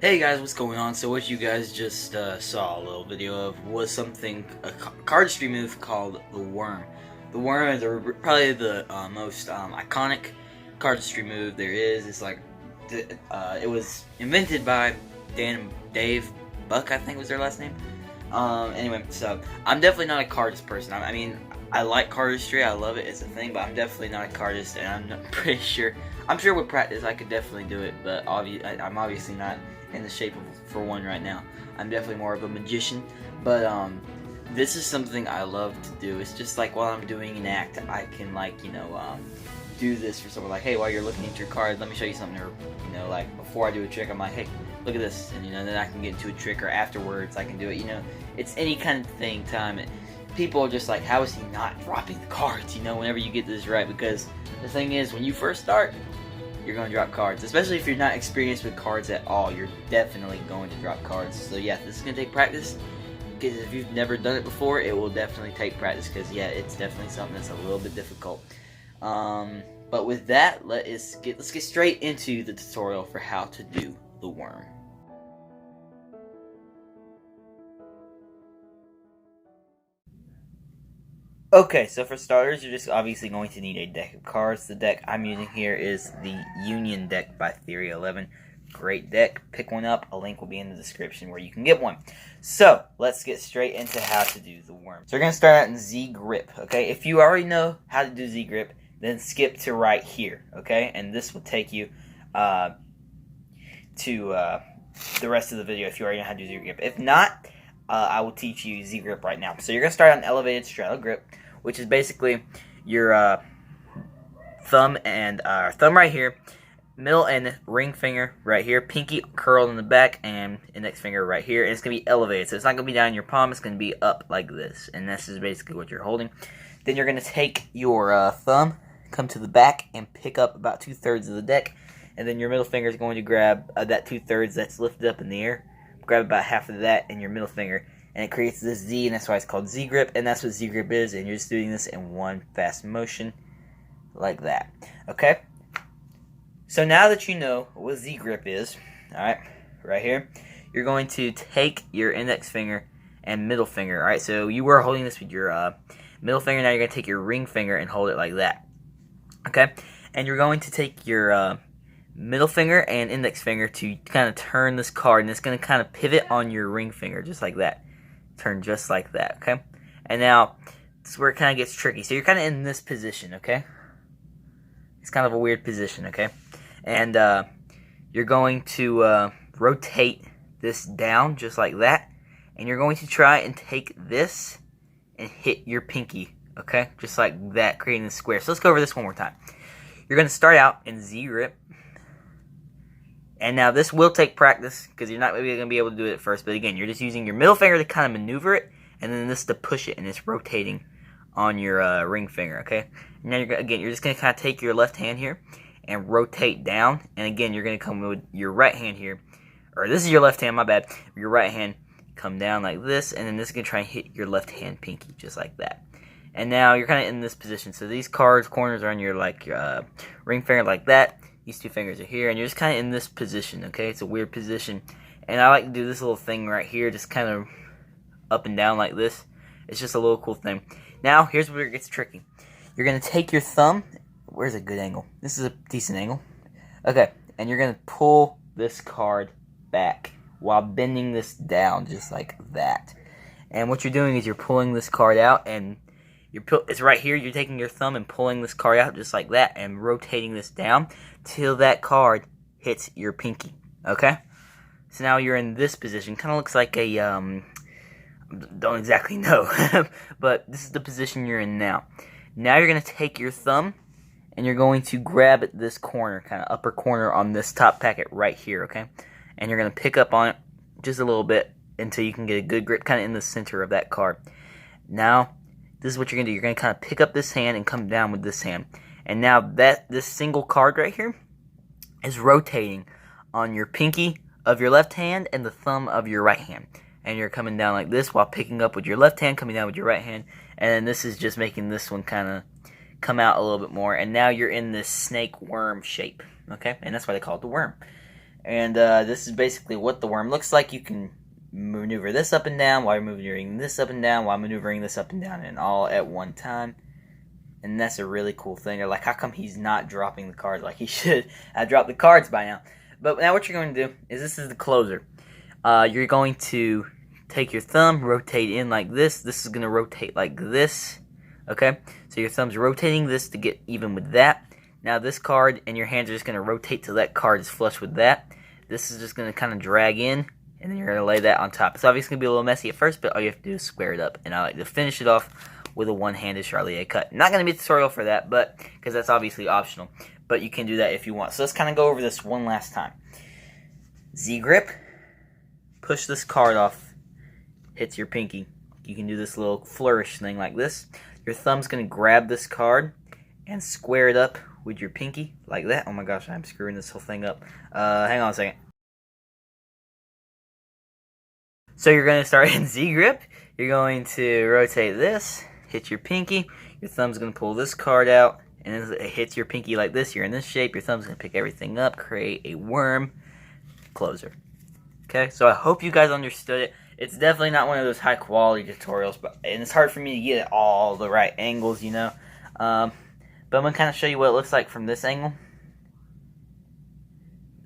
Hey guys, what's going on? So what you guys just saw a little video of was a cardistry move called the WERM. The WERM is probably the most iconic cardistry move there is. It's like it was invented by Dan and Dave Buck, I think was their last name. Anyway, so I'm definitely not a cardist person. I mean, I like cardistry, I love it, it's a thing, but I'm definitely not a cardist, and I'm sure with practice I could definitely do it, but I'm obviously not in the shape for one right now. I'm definitely more of a magician, but this is something I love to do. It's just like while I'm doing an act, I can do this for someone. Like, hey, while you're looking at your card, let me show you something. Or like before I do a trick, I'm like, hey, look at this, and then I can get into a trick, or afterwards I can do it. It's any kind of thing. People are just like, how is he not dropping the cards? Whenever you get this right, because the thing is, when you first start, you're going to drop cards, especially if you're not experienced with cards at all. You're definitely going to drop cards. So yeah, this is going to take practice, because if you've never done it before, it will definitely take practice, because yeah, it's definitely something that's a little bit difficult. But with that, let's get straight into the tutorial for how to do the WERM. Okay, so for starters, you're just obviously going to need a deck of cards. The deck I'm using here is the Union deck by Theory 11. Great deck. Pick one up. A link will be in the description where you can get one. So, let's get straight into how to do the WERM. So, we're going to start out in Z grip, okay? If you already know how to do Z grip, then skip to right here, okay? And this will take you to the rest of the video if you already know how to do Z grip. If not, I will teach you Z grip right now. So, you're going to start on elevated straddle grip, which is basically your thumb right here, middle and ring finger right here, pinky curled in the back, and index finger right here. And it's going to be elevated, so it's not going to be down in your palm, it's going to be up like this. And this is basically what you're holding. Then you're going to take your thumb, come to the back, and pick up about 2/3 of the deck. And then your middle finger is going to grab that 2/3 that's lifted up in the air. Grab about half of that in your middle finger, and it creates this Z, and that's why it's called Z grip, and that's what Z grip is, and you're just doing this in one fast motion, like that, okay? So now that you know what Z grip is, alright, right here, you're going to take your index finger and middle finger, alright? So you were holding this with your middle finger, now you're going to take your ring finger and hold it like that, okay? And you're going to take your middle finger and index finger to kind of turn this card, and it's going to kind of pivot on your ring finger, just like that. Turn just like that, okay? And now, this is where it kind of gets tricky. So you're kind of in this position, okay? It's kind of a weird position, okay? And you're going to rotate this down just like that. And you're going to try and take this and hit your pinky, okay? Just like that, creating a square. So let's go over this one more time. You're going to start out in Z grip. And now this will take practice, because you're not really going to be able to do it at first. But again, you're just using your middle finger to kind of maneuver it, and then this to push it, and it's rotating on your ring finger, okay? And now you're just going to kind of take your left hand here and rotate down. And again, you're going to come with your right hand here. Or this is your left hand, my bad. Your right hand, come down like this, and then this is going to try and hit your left hand pinky, just like that. And now you're kind of in this position. So these corners are on your ring finger like that. These two fingers are here, and you're just kind of in this position, okay? It's a weird position. And I like to do this little thing right here, just kind of up and down like this. It's just a little cool thing. Now, here's where it gets tricky. You're going to take your thumb. Where's a good angle? This is a decent angle. Okay, and you're going to pull this card back while bending this down just like that. And what you're doing is you're pulling this card out, and it's right here. You're taking your thumb and pulling this card out just like that and rotating this down till that card hits your pinky, okay? So now you're in this position. Kind of looks like a, don't exactly know, but this is the position you're in now. Now you're going to take your thumb and you're going to grab at this corner, kind of upper corner on this top packet right here, okay? And you're going to pick up on it just a little bit until you can get a good grip kind of in the center of that card. Now, this is what you're going to do. You're going to kind of pick up this hand and come down with this hand. And now this single card right here is rotating on your pinky of your left hand and the thumb of your right hand. And you're coming down like this while picking up with your left hand, coming down with your right hand. And then this is just making this one kind of come out a little bit more. And now you're in this snake worm shape. Okay? And that's why they call it the WERM. And this is basically what the worm looks like. You can maneuver this up and down while maneuvering this up and down while maneuvering this up and down, and all at one time. And that's a really cool thing. They're like, how come he's not dropping the cards like he should? I dropped the cards by now. But now what you're going to do is, this is the closer. You're going to take your thumb, rotate in like this. This is going to rotate like this. Okay? So your thumb's rotating this to get even with that. Now this card and your hands are just going to rotate till that card is flush with that. This is just going to kind of drag in, and then you're going to lay that on top. It's obviously going to be a little messy at first, but all you have to do is square it up. And I like to finish it off with a one-handed Charlier cut. Not going to be a tutorial for that, but because that's obviously optional. But you can do that if you want. So let's kind of go over this one last time. Z-grip. Push this card off. Hits your pinky. You can do this little flourish thing like this. Your thumb's going to grab this card and square it up with your pinky like that. Oh my gosh, I'm screwing this whole thing up. Hang on a second. So you're going to start in Z-grip. You're going to rotate this, hit your pinky. Your thumb's going to pull this card out, and as it hits your pinky like this, you're in this shape. Your thumb's going to pick everything up, create a worm closer. Okay, so I hope you guys understood it. It's definitely not one of those high quality tutorials, and it's hard for me to get all the right angles, you know. But I'm going to kind of show you what it looks like from this angle.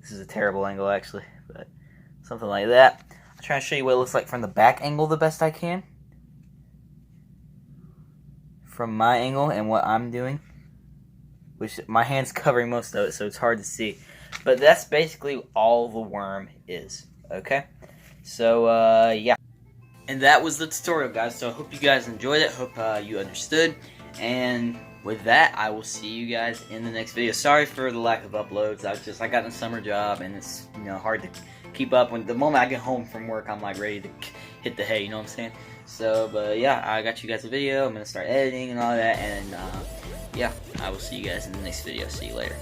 This is a terrible angle, actually, but something like that. I'm trying to show you what it looks like from the back angle the best I can. From my angle and what I'm doing. Which, my hand's covering most of it, so it's hard to see. But that's basically all the worm is. Okay? So, yeah. And that was the tutorial, guys. So I hope you guys enjoyed it. Hope you understood. And with that, I will see you guys in the next video. Sorry for the lack of uploads. I got a summer job, and it's, you know, hard to keep up. When the moment I get home from work, I'm like ready to hit the hay, you know what I'm saying? So, but yeah, I got you guys a video. I'm gonna start editing and all that, and yeah, I will see you guys in the next video. See you later.